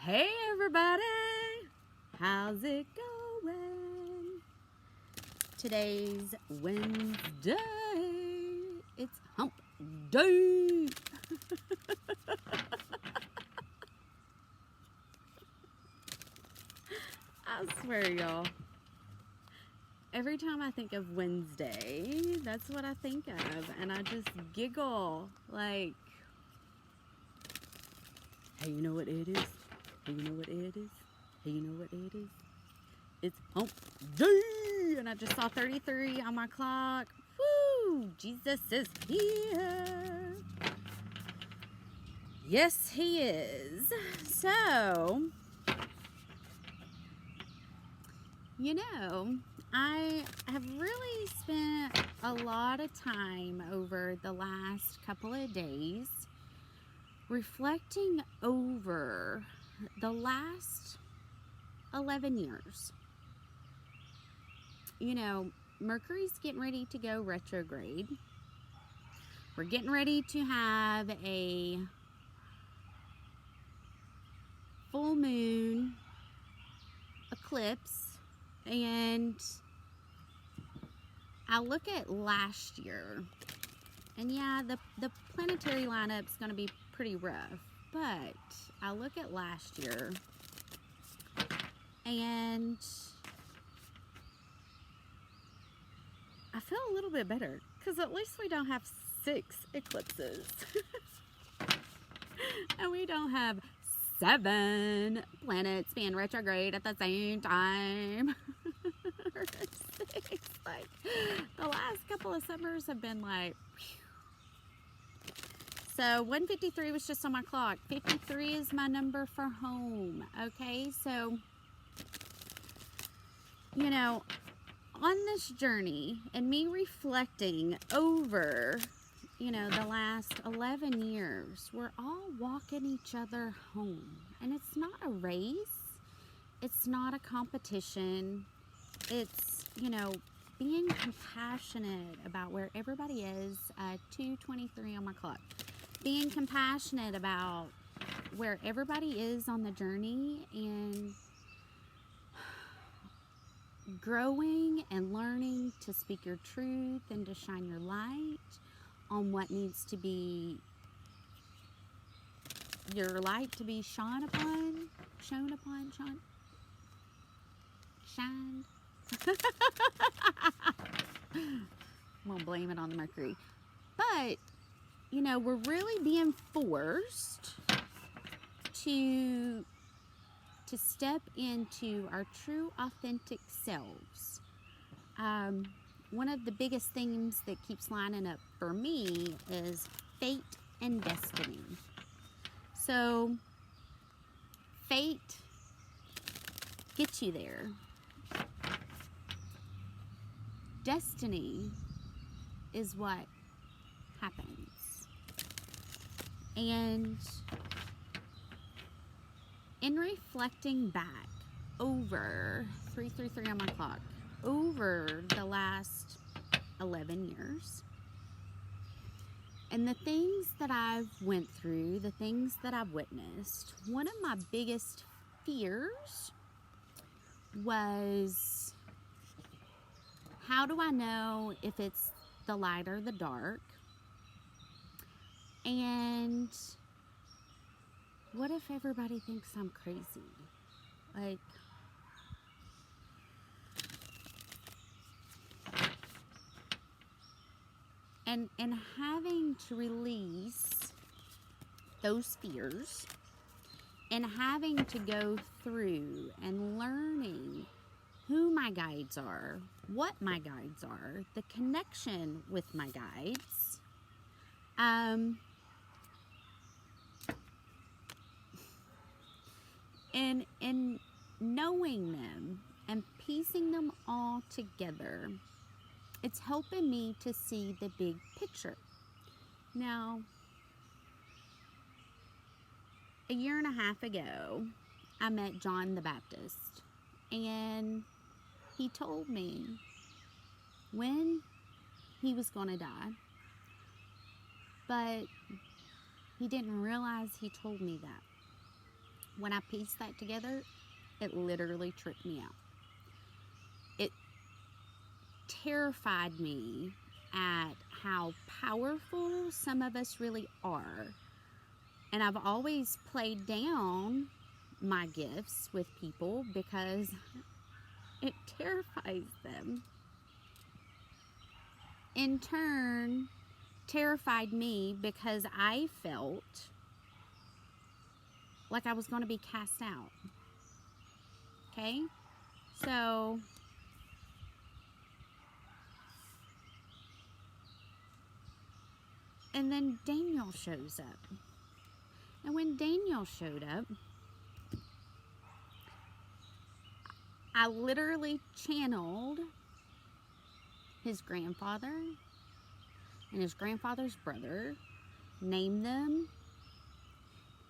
Hey everybody, how's it going? Today's Wednesday. It's hump day. I swear, y'all, every time I think of Wednesday, that's what I think of, and I just giggle like, hey, you know what it is? Hey, you know what it is? Hey, you know what it is? It's hump day! And I just saw 33 on my clock. Woo! Jesus is here. Yes, he is. So, you know, I have really spent a lot of time over the last couple of days reflecting over the last 11 years. You know, Mercury's getting ready to go retrograde. We're getting ready to have a full moon eclipse, and I look at last year, and yeah, the planetary lineup's going to be pretty rough, but I look at last year and I feel a little bit better because at least we don't have 6 eclipses and we don't have 7 planets being retrograde at the same time. Or 6. Like, the last couple of summers have been like, whew. So 153 was just on my clock. 53 is my number for home. Okay, so, you know, on this journey and me reflecting over, you know, the last 11 years, we're all walking each other home. And it's not a race. It's not a competition. It's, you know, being compassionate about where everybody is. 2:23 on my clock. Being compassionate about where everybody is on the journey and growing and learning to speak your truth and to shine your light on what needs to be your light to be shined upon. I'm gonna blame it on the Mercury. But, you know, we're really being forced to step into our true, authentic selves. One of the biggest themes that keeps lining up for me is fate and destiny. So, fate gets you there. Destiny is what happens. And in reflecting back over 333 on my clock, over the last 11 years, and the things that I've went through, the things that I've witnessed, one of my biggest fears was, how do I know if it's the light or the dark? And what if everybody thinks I'm crazy? Like, and having to release those fears and having to go through and learning who my guides are, what my guides are, the connection with my guides, and knowing them and piecing them all together, it's helping me to see the big picture. Now, a year and a half ago, I met John the Baptist, and he told me when he was going to die, but he didn't realize he told me that. when I pieced that together, it literally tripped me out. It terrified me at how powerful some of us really are. And I've always played down my gifts with people because it terrifies them. In turn, terrified me because I felt like I was going to be cast out. Okay? So, and then Daniel shows up. And when Daniel showed up, I literally channeled his grandfather and his grandfather's brother, named them,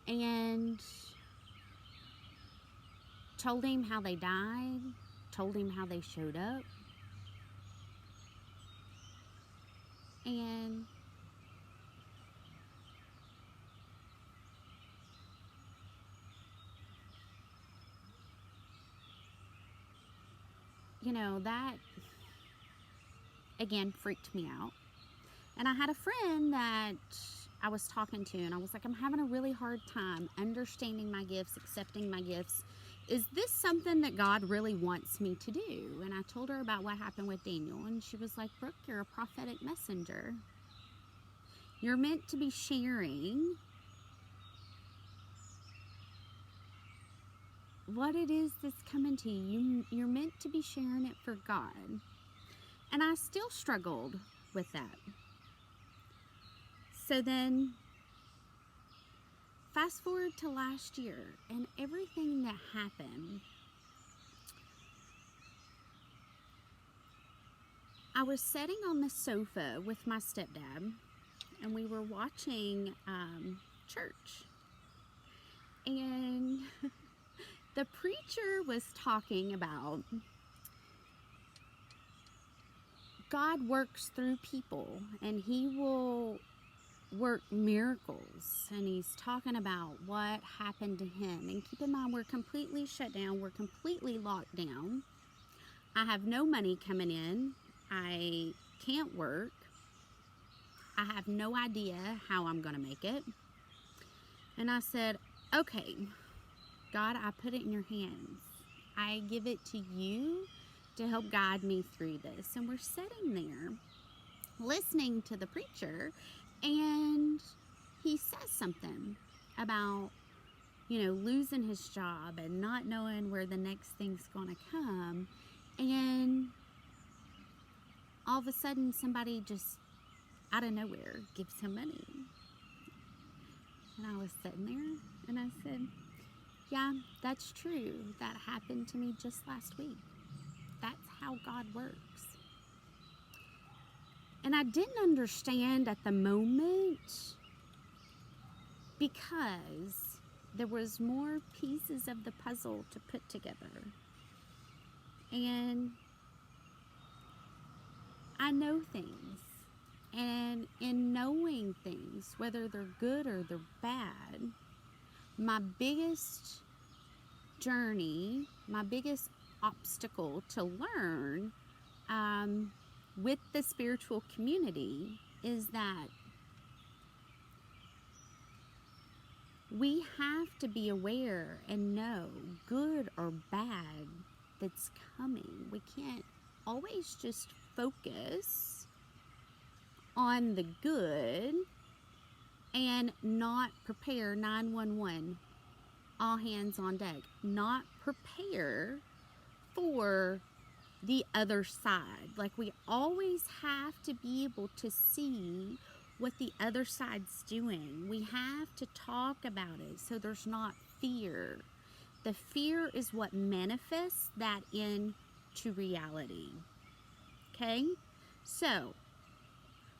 and told him how they died, told him how they showed up, and you know, that again freaked me out. And I had a friend that I was talking to, and I was like, I'm having a really hard time understanding my gifts, accepting my gifts. Is this something that God really wants me to do? And I told her about what happened with Daniel, and she was like, Brooke, you're a prophetic messenger. You're meant to be sharing what it is that's coming to you. You're meant to be sharing it for God. And I still struggled with that. So then, fast forward to last year and everything that happened. I was sitting on the sofa with my stepdad, and we were watching church. And the preacher was talking about God works through people, and he will work miracles. And he's talking about what happened to him. And keep in mind, we're completely shut down. We're completely locked down. I have no money coming in. I can't work. I have no idea how I'm going to make it. And I said, okay, God, I put it in your hands. I give it to you to help guide me through this. And we're sitting there listening to the preacher, and he says something about, you know, losing his job and not knowing where the next thing's going to come. And all of a sudden, somebody just out of nowhere gives him money. And I was sitting there, and I said, yeah, that's true. That happened to me just last week. That's how God works. And I didn't understand at the moment because there was more pieces of the puzzle to put together. And I know things. And in knowing things, whether they're good or they're bad, my biggest journey, my biggest obstacle to learn with the spiritual community is that we have to be aware and know good or bad that's coming. We can't always just focus on the good and not prepare 911, all hands on deck, not prepare for the other side. Like, we always have to be able to see what the other side's doing. We have to talk about it so there's not fear. The fear is what manifests that into reality. Okay? So,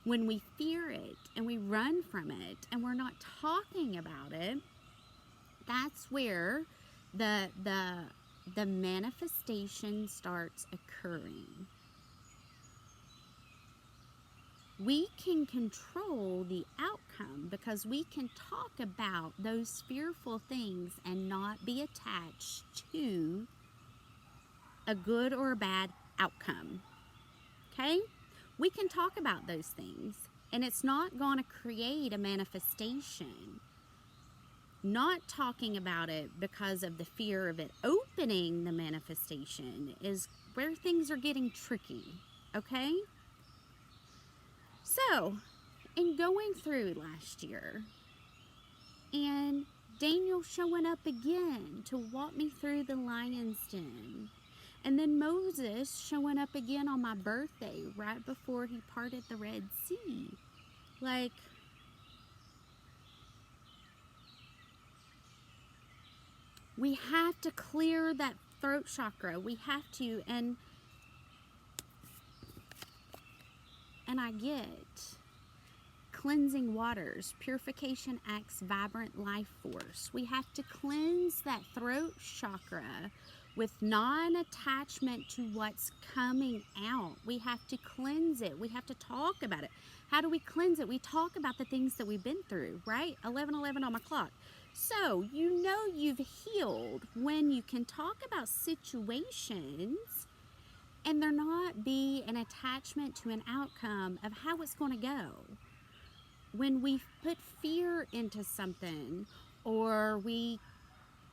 when we fear it and we run from it and we're not talking about it, that's where the manifestation starts occurring. we can control the outcome because we can talk about those fearful things and not be attached to a good or a bad outcome. Okay? We can talk about those things, and it's not going to create a manifestation. Not talking about it because of the fear of it opening the manifestation is where things are getting tricky. Okay? So, in going through last year, and Daniel showing up again to walk me through the lion's den, and then Moses showing up again on my birthday right before he parted the Red Sea. Like, we have to clear that throat chakra. We have to, and I get cleansing waters. Purification acts vibrant life force. We have to cleanse that throat chakra with non-attachment to what's coming out. We have to cleanse it. We have to talk about it. How do we cleanse it? We talk about the things that we've been through, right? 11:11 on my clock. So, you know you've healed when you can talk about situations and there not be an attachment to an outcome of how it's going to go. When we put fear into something, or we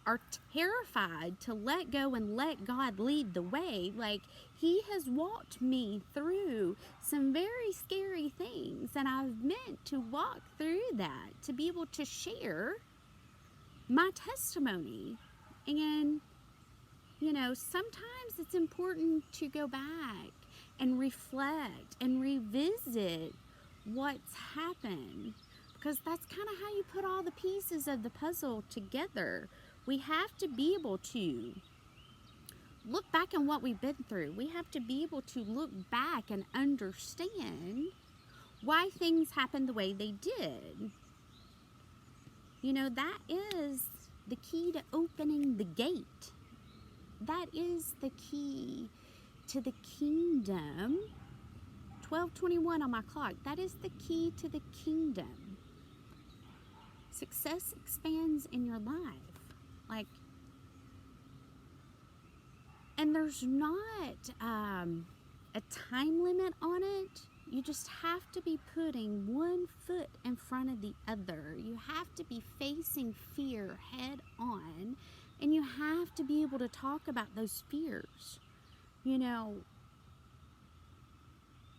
are terrified to let go and let God lead the way, like He has walked me through some very scary things, and I've meant to walk through that to be able to share my testimony. And you know, sometimes it's important to go back and reflect and revisit what's happened, because that's kind of how you put all the pieces of the puzzle together. We have to be able to look back on what we've been through. We have to be able to look back and understand why things happened the way they did. You know, that is the key to opening the gate. That is the key to the kingdom. 12:21 on my clock. That is the key to the kingdom. Success expands in your life. Like, and there's not a time limit on it. You just have to be putting one foot in front of the other. You have to be facing fear head on. And you have to be able to talk about those fears. You know,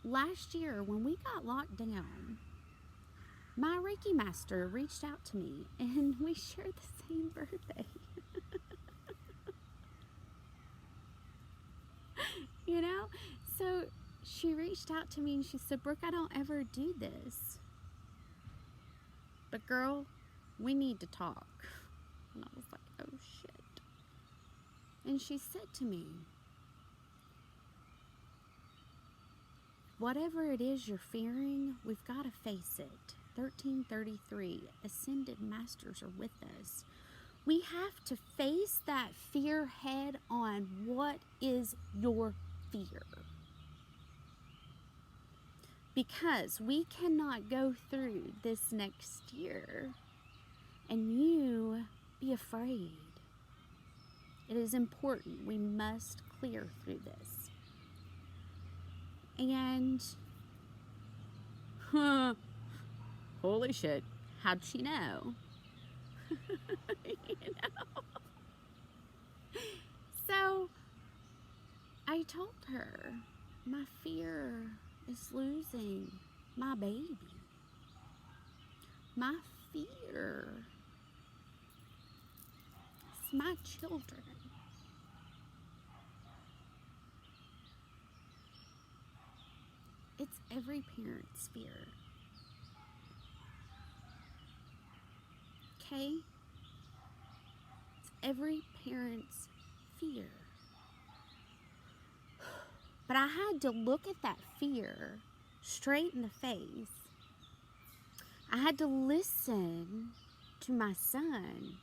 last year when we got locked down, my Reiki Master reached out to me and we shared the same birthday. You know? So she reached out to me and she said, Brooke, I don't ever do this, but girl, we need to talk. And I was like, oh shit. And she said to me, whatever it is you're fearing, we've got to face it. 1333, ascended masters are with us. We have to face that fear head on. What is your fear? Because we cannot go through this next year and you be afraid. It is important. We must clear through this. And, holy shit, how'd she know? You know? So, I told her, my fear is losing my baby. My fear is my children. It's every parent's fear. Okay? It's every parent's fear. But I had to look at that fear straight in the face. I had to listen to my son.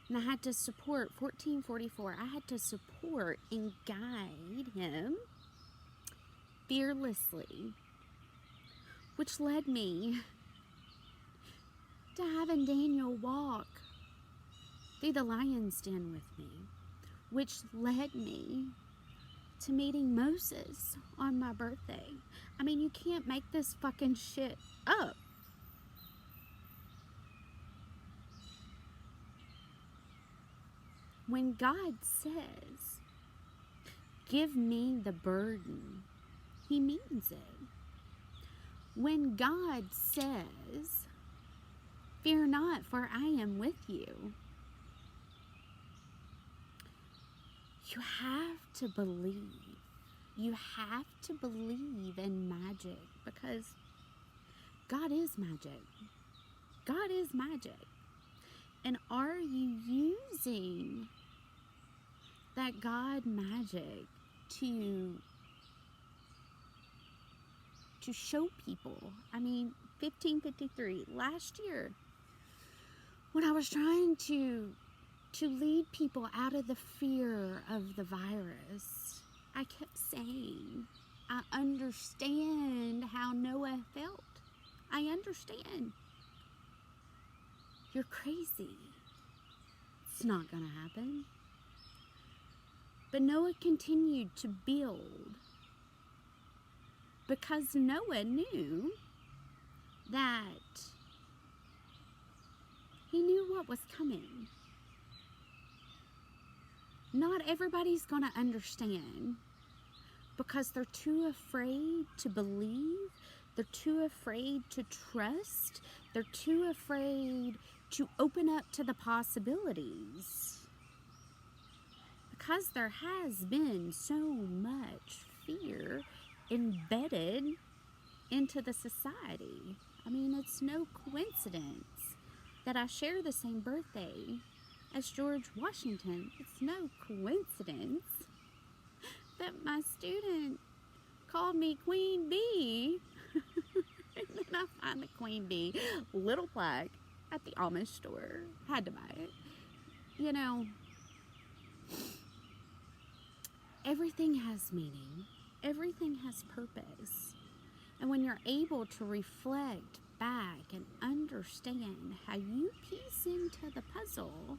And I had to support 1444. I had to support and guide him fearlessly. which led me to having Daniel walk through the lion's den with me, which led me to meeting Moses on my birthday. I mean, you can't make this fucking shit up. When God says, give me the burden, he means it. When God says, fear not, for I am with you, you have to believe. You have to believe in magic, because God is magic. God is magic. And are you using that God magic to show people? I mean, 1553, last year, when I was trying to lead people out of the fear of the virus, I kept saying, I understand how Noah felt. I understand. You're crazy. It's not going to happen. But Noah continued to build, because Noah knew that he knew what was coming. Not everybody's going to understand, because they're too afraid to believe. They're too afraid to trust. They're too afraid to open up to the possibilities. Because there has been so much fear embedded into the society. I mean, it's no coincidence that I share the same birthday as George Washington. It's no coincidence that my student called me Queen Bee. And then I find the Queen Bee little plaque at the Amish store. Had to buy it. You know, everything has meaning. Everything has purpose. And when you're able to reflect back and understand how you piece into the puzzle,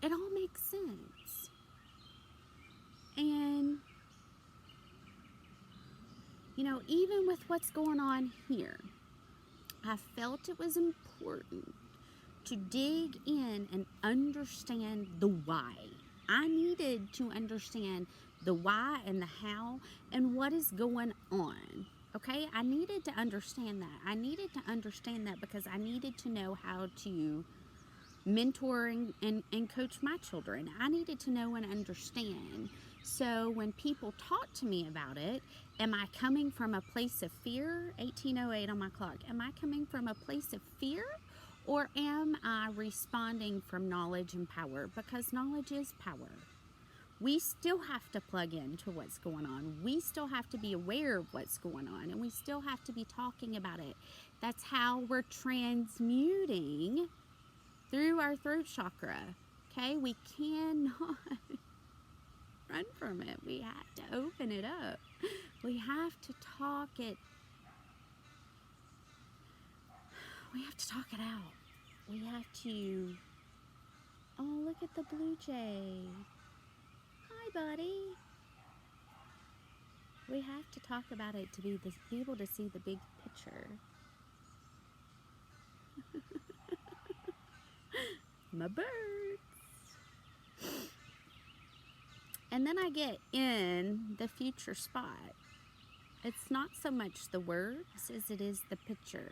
it all makes sense. And, you know, even with what's going on here, I felt it was important to dig in and understand the why. I needed to understand the why and the how and what is going on. Okay? I needed to understand that. I needed to understand that because I needed to know how to mentor and coach my children. I needed to know and understand. So when people talk to me about it, am I coming from a place of fear? 1808 on my clock. Am I coming from a place of fear? Or am I responding from knowledge and power? Because knowledge is power. We still have to plug into what's going on. We still have to be aware of what's going on. And we still have to be talking about it. That's how we're transmuting through our throat chakra. Okay? We cannot run from it. We have to open it up. We have to talk it. We have to talk it out. We have to. Oh, look at the blue jay. Hi, buddy. We have to talk about it to be able to see the big picture. My birds. And then I get in the future spot. It's not so much the words as it is the picture.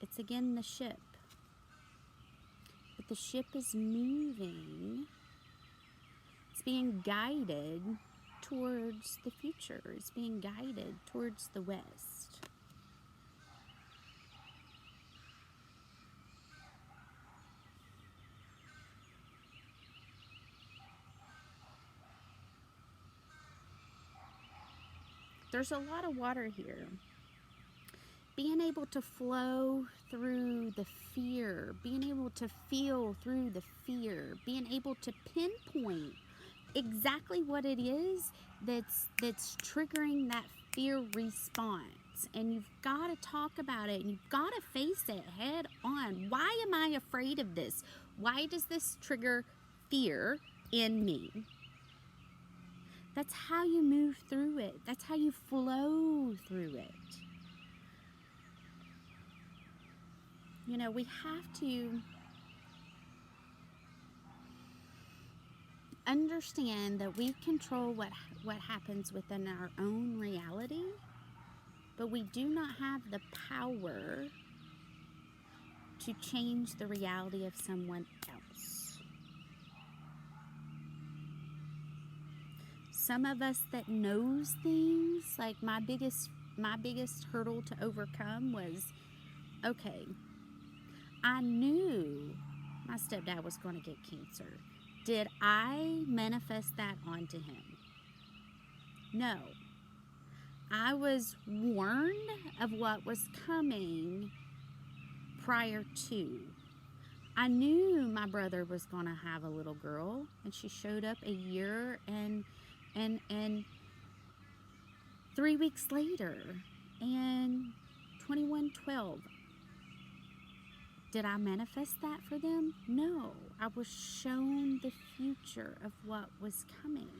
It's again the ship. But the ship is moving. It's being guided towards the future. It's being guided towards the west. There's a lot of water here. Being able to flow through the fear, being able to feel through the fear, being able to pinpoint exactly what it is that's triggering that fear response. And you've got to talk about it, and you've got to face it head on. Why am I afraid of this? Why does this trigger fear in me? That's how you move through it. That's how you flow through it. You know, we have to understand that we control what happens within our own reality, but we do not have the power to change the reality of someone else. Some of us that knows things, like my biggest hurdle to overcome was, okay, I knew my stepdad was going to get cancer. Did I manifest that onto him? No. I was warned of what was coming prior to. I knew my brother was going to have a little girl, and she showed up a year and 3 weeks later, and 2112. Did I manifest that for them? No. I was shown the future of what was coming.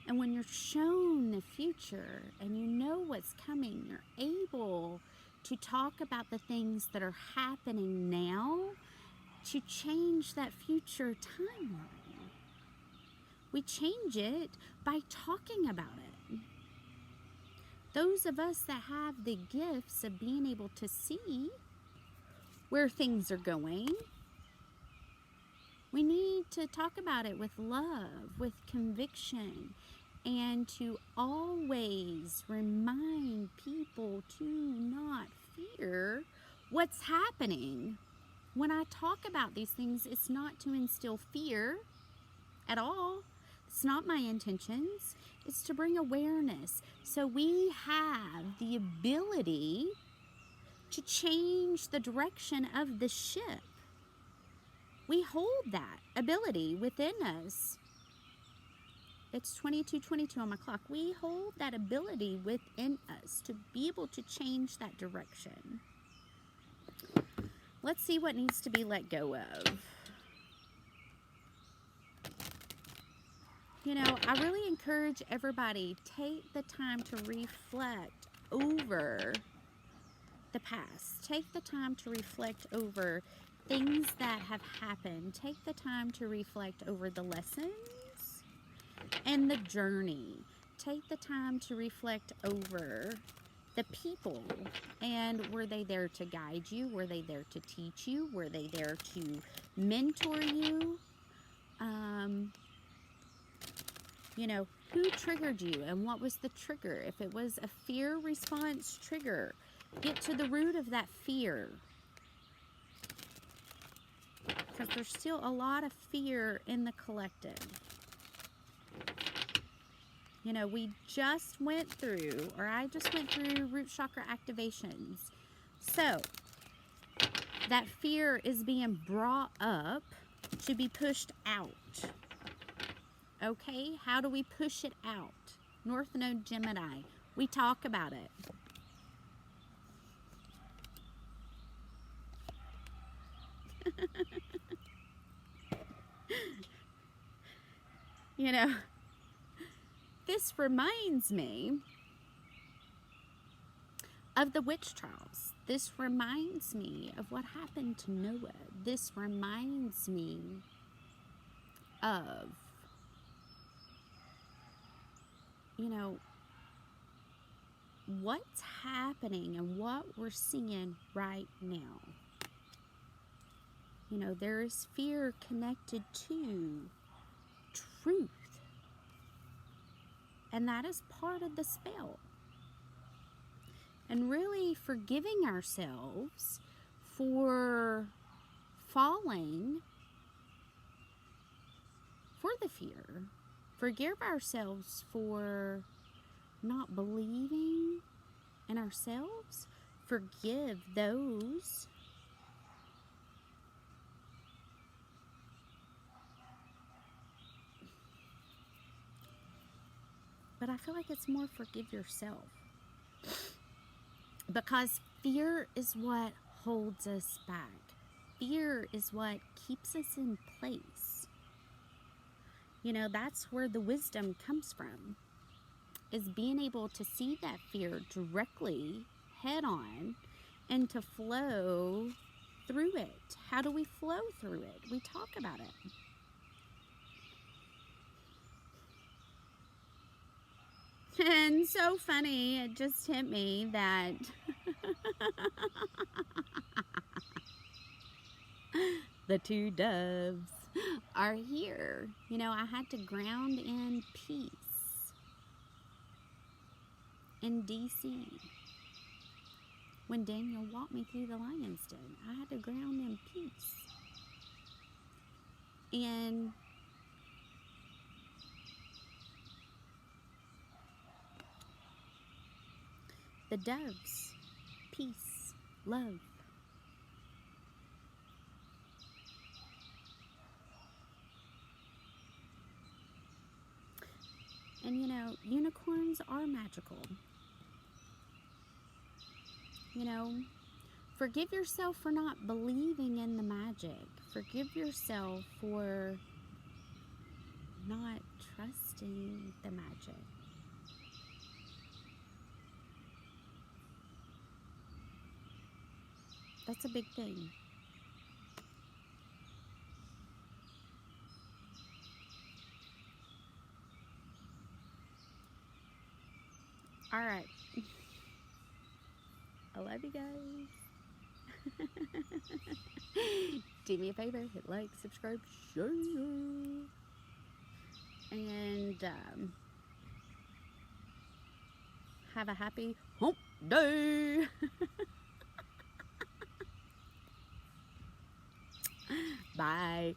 And when you're shown the future and you know what's coming, you're able to talk about the things that are happening now to change that future timeline. We change it by talking about it. Those of us that have the gifts of being able to see where things are going, we need to talk about it with love, with conviction, and to always remind people to not fear what's happening. When I talk about these things, it's not to instill fear at all. It's not my intentions. It's to bring awareness. So we have the ability to change the direction of the ship. We hold that ability within us. It's 22:22 on my clock. We hold that ability within us to be able to change that direction. Let's see what needs to be let go of. You know, I really encourage everybody, take the time to reflect over the past. Take the time to reflect over things that have happened. Take the time to reflect over the lessons and the journey. Take the time to reflect over the people, and were they there to guide you? Were they there to teach you? Were they there to mentor you? You know, who triggered you and what was the trigger? If it was a fear response trigger, get to the root of that fear. Because there's still a lot of fear in the collective. You know, we just went through, or I just went through root chakra activations. So, that fear is being brought up to be pushed out. Okay, how do we push it out? North Node Gemini, we talk about it. You know, this reminds me of the witch trials. This reminds me of what happened to Noah. This reminds me of, you know, what's happening and what we're seeing right now. You know, there is fear connected to truth. And that is part of the spell. And really forgiving ourselves for falling for the fear. Forgive ourselves for not believing in ourselves. Forgive those but I feel like it's more forgive yourself. Because fear is what holds us back. Fear is what keeps us in place. You know, that's where the wisdom comes from, is being able to see that fear directly, head on, and to flow through it. How do we flow through it? We talk about it. And so funny, it just hit me that the two doves are here. You know, I had to ground in peace in DC. When Daniel walked me through the lion's den, I had to ground in peace. And the doves, peace, love. And you know, unicorns are magical. You know, forgive yourself for not believing in the magic. Forgive yourself for not trusting the magic. That's a big thing. All right. I love you guys. Do me a favor, hit like, subscribe, share. And have a happy hump day. Bye.